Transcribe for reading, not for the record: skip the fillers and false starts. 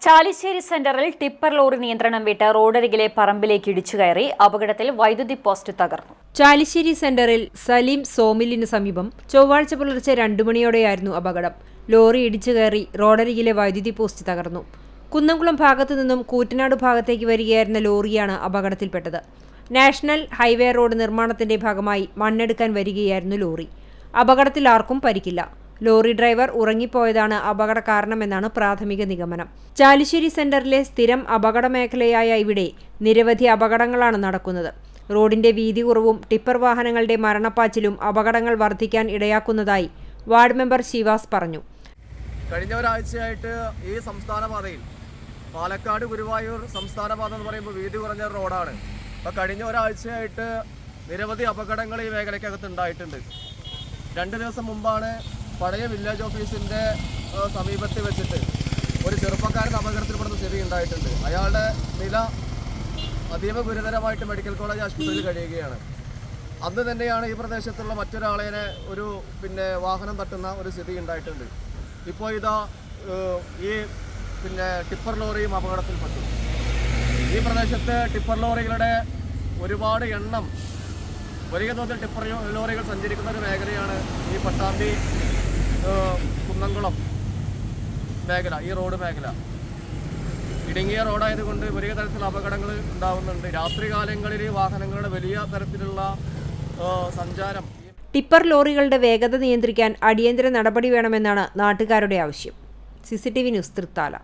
ചാലിശ്ശേരി സെന്ററിൽ tipper lorry നിയന്ത്രണം വിട്ട് റോഡരികിലെ പറമ്പിലേക്ക് ഇടിച്ചുകയറി. അപകടത്തിൽ വൈദ്യുതി പോസ്റ്റ് തകർന്നു. ചാലിശ്ശേരി സെന്ററിൽ സലീം സോമിലിന് സമീപം ചൊവ്വാഴ്ച പുലർച്ചെ 2 മണിയോടെയായിരുന്നു അപകടം. ലോറി ഇടിച്ചുകയറി റോഡരികിലെ വൈദ്യുതി പോസ്റ്റ് തകർന്നു. കുന്നംകുളം ഭാഗത്തു നിന്നും കൂറ്റനാട് ഭാഗത്തേക്ക് വരികയായിരുന്ന ലോറിയാണ് അപകടത്തിൽപ്പെട്ടത്. നാഷണൽ ഹൈവേ റോഡ് നിർമ്മാണത്തിന്റെ ഭാഗമായി മണ്ണെടുക്കാൻ വരികയായിരുന്നു ലോറി. അപകടത്തിൽ ആർക്കും പരിക്കില്ല. ലോറി ഡ്രൈവർ ഉറങ്ങിപ്പോയതാണ് അപകട കാരണമെന്നാണ് പ്രാഥമിക നിഗമനം. ചാലിശ്ശേരി സെന്ററിലെ സ്ഥിരം അപകട മേഖലയായ ഇവിടെ നിരവധി അപകടങ്ങളാണ് നടക്കുന്നത്. റോഡിന്റെ വീതി കുറവും ടിപ്പർ വാഹനങ്ങളുടെ മരണപ്പാച്ചിലും അപകടങ്ങൾ വർദ്ധിക്കാൻ ഇടയാക്കുന്നതായി വാർഡ് മെമ്പർ ശിവാസ് പറഞ്ഞു. കഴിഞ്ഞ ഒരാഴ്ചയായിട്ട് ഈ സംസ്ഥാന പാതയിൽ പാലക്കാട് ഗുരുവായൂർ സംസ്ഥാന പാത എന്ന് പറയുമ്പോൾ വീതി കുറഞ്ഞ റോഡാണ്. അപ്പോൾ കഴിഞ്ഞ ഒരാഴ്ചയായിട്ട് നിരവധി അപകടങ്ങൾ ഈ മേഖലയ്ക്കകത്ത് ഉണ്ടായിട്ടുണ്ട്. 2 ദിവസം മുമ്പാണ് പഴയ വില്ലേജ് ഓഫീസിൻ്റെ സമീപത്ത് വെച്ചിട്ട് ഒരു ചെറുപ്പക്കാരൻ അപകടത്തിൽപ്പെടുന്ന സ്ഥിതി ഉണ്ടായിട്ടുണ്ട്. അയാളുടെ നില അതീവ ഗുരുതരമായിട്ട് മെഡിക്കൽ കോളേജ് ആശുപത്രിയിൽ കഴിയുകയാണ്. അന്ന് തന്നെയാണ് ഈ പ്രദേശത്തുള്ള മറ്റൊരാളെ ഒരു വാഹനം തട്ടുന്ന ഒരു സ്ഥിതി ഉണ്ടായിട്ടുണ്ട്. ഇപ്പോൾ ഇതാ ഈ ടിപ്പർ ലോറിയും അപകടത്തിൽപ്പെട്ടു. ഈ പ്രദേശത്ത് ടിപ്പർ ലോറികളുടെ ഒരുപാട് എണ്ണം, വലിയ തോതിൽ ടിപ്പർ ലോറികൾ സഞ്ചരിക്കുന്ന ഒരു മേഖലയാണ് ഈ പട്ടാമ്പി കുന്നംകുളം മേഖല. ഈ റോഡ് മേഖല ഇടുങ്ങിയ റോഡായതുകൊണ്ട് വലിയ തരത്തിലുള്ള അപകടങ്ങൾ ഉണ്ടാകുന്നുണ്ട്. രാത്രികാലങ്ങളിൽ വാഹനങ്ങളുടെ വലിയ തരത്തിലുള്ള സഞ്ചാരം. ടിപ്പർ ലോറികളുടെ വേഗത നിയന്ത്രിക്കാൻ അടിയന്തര നടപടി വേണമെന്നാണ് നാട്ടുകാരുടെ ആവശ്യം. CCTV news Thrithala.